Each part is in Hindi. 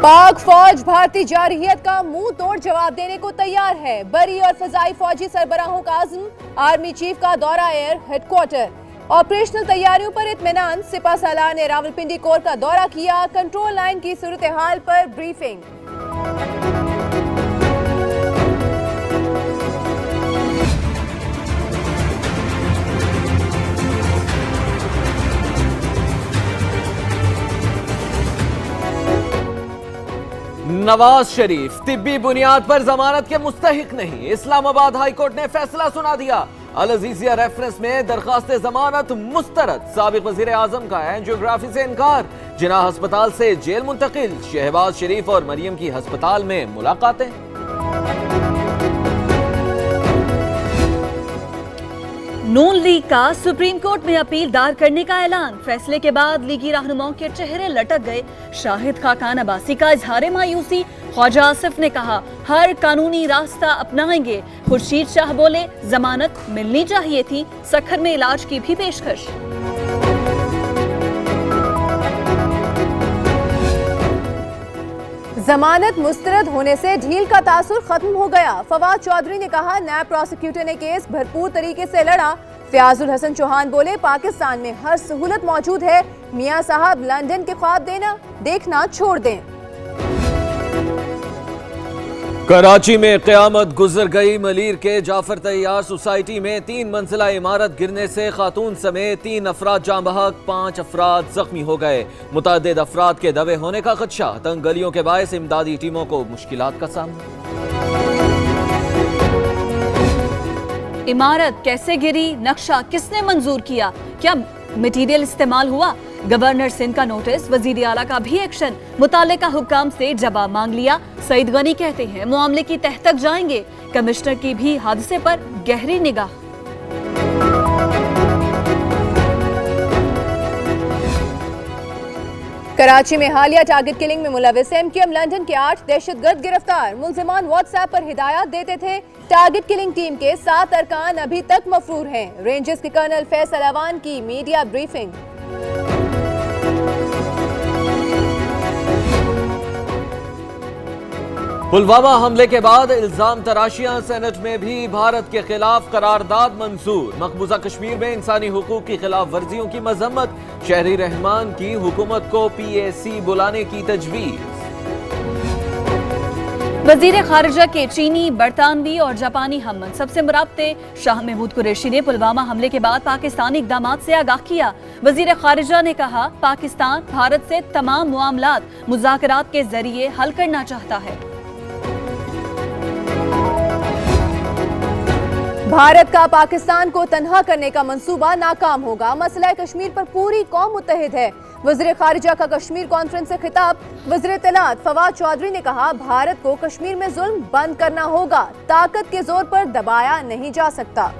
पाक फौज भारतीय जारहियत का मुंह तोड़ जवाब देने को तैयार है। बरी और फजाई फौजी सरबराहों का आज़म, आर्मी चीफ का दौरा एयर हेडक्वार्टर, ऑपरेशनल तैयारियों पर इत्मीनान। सिपा सालार ने रावलपिंडी कोर का दौरा किया, कंट्रोल लाइन की सूरत हाल पर ब्रीफिंग। नवाज शरीफ तिब्बी बुनियाद पर जमानत के मुस्तहिक नहीं, इस्लामाबाद हाईकोर्ट ने फैसला सुना दिया। अल अजीजिया रेफरेंस में दरखास्त जमानत मुस्तरद। साबिक वजीर आजम का एंजियोग्राफी से इनकार, जिन्ना अस्पताल से जेल मुंतकिल। शहबाज शरीफ और मरियम की अस्पताल में मुलाकातें। नून लीग का सुप्रीम कोर्ट में अपील दायर करने का ऐलान। फैसले के बाद लीगी रहनुमाओं के चेहरे लटक गए। शाहिद खाकान अब्बासी का इजहार मायूसी। ख्वाजा आसिफ ने कहा हर कानूनी रास्ता अपनाएंगे। खुर्शीद शाह बोले जमानत मिलनी चाहिए थी, सखर में इलाज की भी पेशकश। जमानत मुस्तरद होने से ढील का तासुर खत्म हो गया। फवाद चौधरी ने कहा नायब प्रोसिक्यूटर ने केस भरपूर तरीके से लड़ा। फयाजुल हसन चौहान बोले पाकिस्तान में हर सहूलत मौजूद है। मियां साहब लंदन के ख्वाब देखना छोड़ दें। कराची में क़यामत गुजर गई। मलीर के जाफर तैयार सोसाइटी में 3 मंजिला इमारत गिरने से खातून समेत 3 अफराद जाँ बहक, 5 अफराद जख्मी हो गए। मुतअद्दिद अफराद के दबे होने का खदशा। तंग गलियों के बायस इमदादी टीमों को मुश्किलात का सामना। इमारत कैसे गिरी, नक्शा किसने मंजूर किया, क्या मटीरियल इस्तेमाल हुआ? गवर्नर सिंध का नोटिस, वजीर आला का भी एक्शन। मुतालिका हुक्काम से जवाब मांग लिया। सईद गनी कहते हैं मामले की तह तक जाएंगे। कमिश्नर की भी हादसे पर गहरी निगाह। कराची में हालिया टारगेट किलिंग में मुलविस एमक्यूएम लंदन के 8 दहशतगर्द गिरफ्तार। मुल्जिमान व्हाट्सएप पर हिदायत देते थे। टारगेट किलिंग टीम के 7 अरकान अभी तक मफरूर हैं। रेंजर्स के कर्नल फैसल अवान की मीडिया ब्रीफिंग। पुलवामा हमले के बाद इल्जाम तराशियां। सेनेट में भी भारत के खिलाफ करारदाद मंजूर। मकबूजा कश्मीर में इंसानी हुकूक की खिलाफ वर्जियों की मजम्मत। शहरी रहमान की हुकूमत को PAC बुलाने की तजवीज। वजीर खारिजा के चीनी, बरतानवी और जापानी हम सबसे मुराबते। शाह महमूद कुरैशी ने पुलवामा हमले के बाद पाकिस्तानी इकदामात से आगाह किया। वजीर खारिजा ने कहा पाकिस्तान भारत से तमाम मामलात मुज़ाकरात के जरिए हल करना चाहता है। भारत का पाकिस्तान को तन्हा करने का मंसूबा नाकाम होगा। मसला कश्मीर पर पूरी कौम मुत्तहिद है। वज़ीर खारिजा का कश्मीर कॉन्फ्रेंस से खिताब। वज़ीर इत्तलात फवाद चौधरी ने कहा भारत को कश्मीर में जुल्म बंद करना होगा, ताकत के जोर पर दबाया नहीं जा सकता।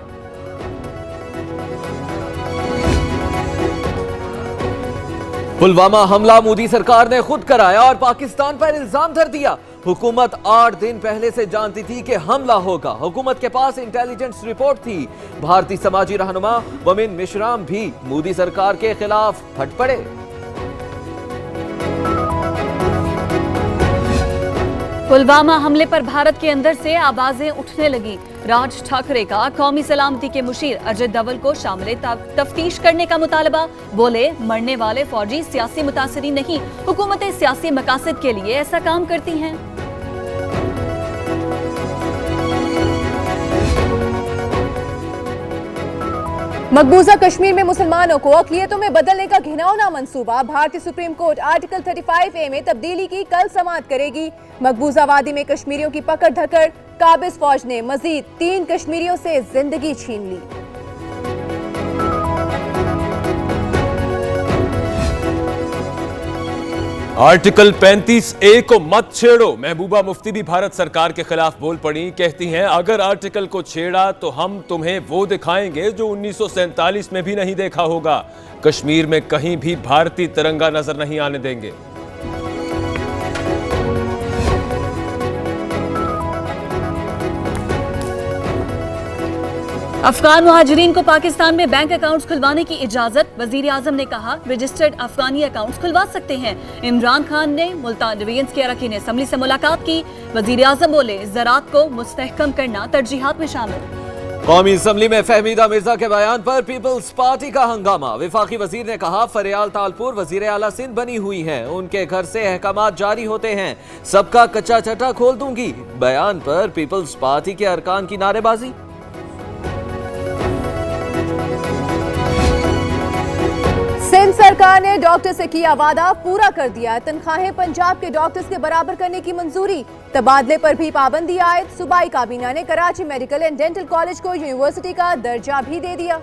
पुलवामा हमला मोदी सरकार ने खुद कराया और पाकिस्तान पर इल्जाम धर दिया। हुकूमत 8 दिन पहले से जानती थी कि हमला होगा। हुकूमत के पास इंटेलिजेंस रिपोर्ट थी। भारतीय समाजी रहनुमा वमिन मिश्राम भी मोदी सरकार के खिलाफ फट पड़े। पुलवामा हमले पर भारत के अंदर से आवाजें उठने लगी। राज ठाकरे का कौमी सलामती के मुशीर अजय डवल को शामिल तफ्तीश करने का मुतालबा। बोले मरने वाले फौजी सियासी मुतासरी नहीं, हुकूमतें सियासी मकासद के लिए ऐसा काम करती हैं। मकबूजा कश्मीर में मुसलमानों को अक़लियतों में बदलने का घिनौना मंसूबा। भारतीय सुप्रीम कोर्ट आर्टिकल 35A में तब्दीली की कल समाअत करेगी। मकबूजा वादी में कश्मीरियों की पकड़ धकड़। काबिज फौज ने मजीद 3 कश्मीरियों से जिंदगी छीन ली। आर्टिकल 35A को मत छेड़ो। महबूबा मुफ्ती भी भारत सरकार के खिलाफ बोल पड़ी। कहती हैं अगर आर्टिकल को छेड़ा तो हम तुम्हें वो दिखाएंगे जो 1947 में भी नहीं देखा होगा। कश्मीर में कहीं भी भारतीय तिरंगा नजर नहीं आने देंगे। अफगान मुहाजिरीन को पाकिस्तान में बैंक अकाउंट्स खुलवाने की इजाजत। वजीर आजम ने कहा रजिस्टर्ड अफगानी अकाउंट्स खुलवा सकते हैं। इमरान खान ने मुल्तान डिवीजन के अरकान असम्बली से मुलाकात की। वजीर आजम बोले ज़राअत को मुस्तहकम करना तरजीहात में शामिल। कौमी असम्बली में फहमीदा मिर्जा के बयान पर पीपल्स पार्टी का हंगामा। वफाकी वजीर ने कहा फरियाल तालपुर वजीर आला सिंध बनी हुई हैं, उनके घर से अहकामात जारी होते हैं, सबका कच्चा चटा खोल दूंगी। बयान पर पीपल्स पार्टी के अरकान की नारेबाजी। सिंध सरकार ने डॉक्टर से किया वादा, पूरा कर दिया। तनख्वाहें पंजाब के डॉक्टर्स के बराबर करने की मंजूरी। तबादले पर भी पाबंदी आयद। सूबाई काबीना ने Karachi medical and dental college को यूनिवर्सिटी का दर्जा भी दे दिया।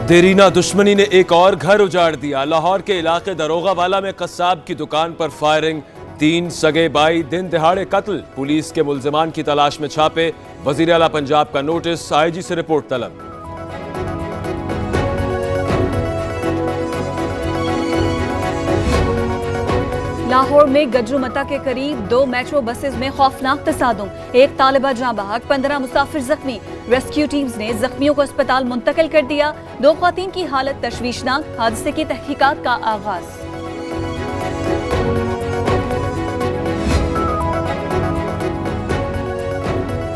देरीना दुश्मनी ने एक और घर उजाड़ दिया। लाहौर के इलाके दरोगा वाला में कस्साब की दुकान पर फायरिंग, 3 सगे भाई दिन दिहाड़े कत्ल। पुलिस के मुल्जिमान की तलाश में छापे। वजीर आला पंजाब का नोटिस, आईजी से रिपोर्ट तलब। लाहौर में गजरूमता के करीब 2 मेट्रो बसेस में खौफनाक तसादुम, 1 तालिबा जाँ बहक, 15 मुसाफिर जख्मी। रेस्क्यू टीम्स ने जख्मियों को अस्पताल मुंतकिल कर दिया। 2 ख्वातीन की हालत तशवीशनाक। हादसे की तहकीकात का आगाज।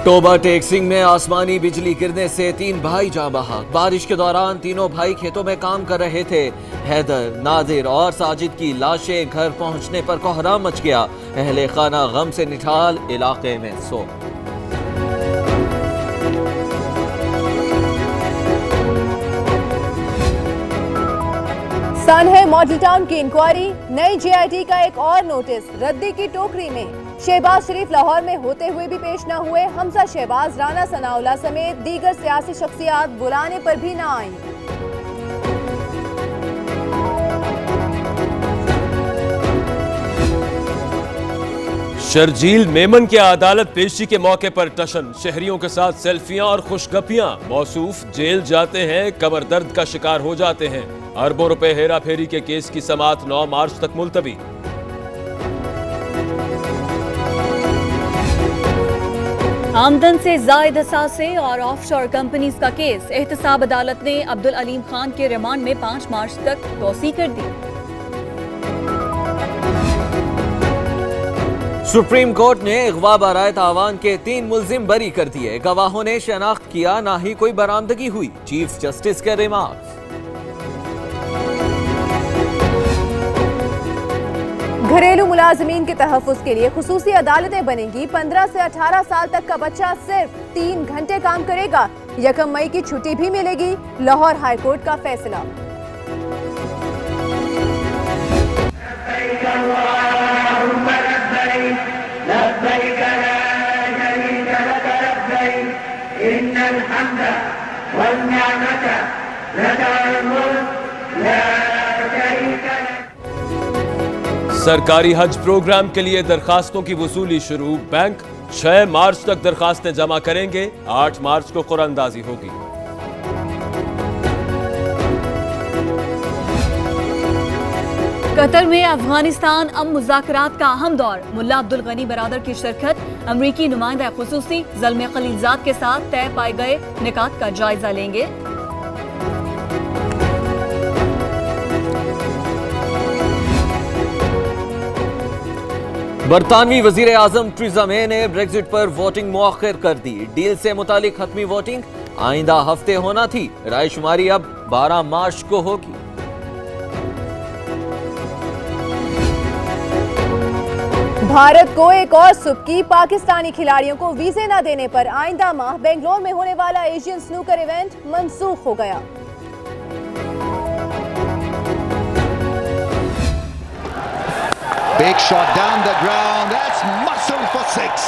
टोबा टेक्सिंग में आसमानी बिजली गिरने से 3 भाई जाँ बहक। बारिश के दौरान तीनों भाई खेतों में काम कर रहे थे। हैदर, नादिर और साजिद की लाशें घर पहुंचने पर कोहराम मच गया। अहले खाना गम से निठाल, इलाके में सो। सन है मॉडल टाउन की इंक्वायरी। नई जेआईटी का एक और नोटिस रद्दी की टोकरी में। शहबाज शरीफ लाहौर में होते हुए भी पेश न हुए। हमजा शहबाज, राना सनाउल्लाह समेत दीगर सियासी शख्सियात बुलाने पर भी न आईं। शर्जील मेमन के अदालत पेशी के मौके पर टशन। शहरियों के साथ सेल्फियां और खुशगपियां। मौसूफ जेल जाते हैं, कमर दर्द का शिकार हो जाते हैं। अरबों रुपए हेरा फेरी के केस की समाअत 9 मार्च तक मुलतवी। आमदन से जायद असासे और ऑफशोर कंपनीज का केस। एहतसाब अदालत ने अब्दुल अलीम खान के रिमांड में 5 मार्च तक तोसी कर दी। सुप्रीम कोर्ट ने अगवा बराए तावान के 3 मुल्जिम बरी कर दिए। गवाहों ने शनाख्त किया, ना ही कोई बरामदगी हुई। चीफ जस्टिस के रिमार्क्स। घरेलू मुलाजमीन के तहफ़्फ़ुज़ के लिए खुसूसी अदालतें बनेंगी। 15 से 18 साल तक का बच्चा सिर्फ 3 घंटे काम करेगा। 1 मई की छुट्टी भी मिलेगी। लाहौर हाई कोर्ट का फैसला। सरकारी हज प्रोग्राम के लिए दरखास्तों की वसूली शुरू। बैंक 6 मार्च तक दरखास्तें जमा करेंगे। 8 मार्च को कुरानंदाजी होगी। कतर में अफगानिस्तान अम मुज़ाकरात का अहम दौर। मुल्ला अब्दुल गनी बरादर की शिरकत। अमरीकी नुमाइंदा खुसूसी ज़ल्म खलीलजाद के साथ तय पाए गए निकात का जायजा लेंगे। बरतानवी वजीर आजम ट्रीजा मे ने ब्रेक्जिट पर वोटिंग मुअख्खर कर दी। डील से मुतालिक हतमी वोटिंग आइंदा हफ्ते होना थी। रायशुमारी अब 12 मार्च को होगी। भारत को एक और सुबकी। पाकिस्तानी खिलाड़ियों को वीजे न देने पर आइंदा माह बेंगलोर में होने वाला एशियन स्नूकर इवेंट मंसूख हो गया। Big shot down the ground. That's muscle for 6.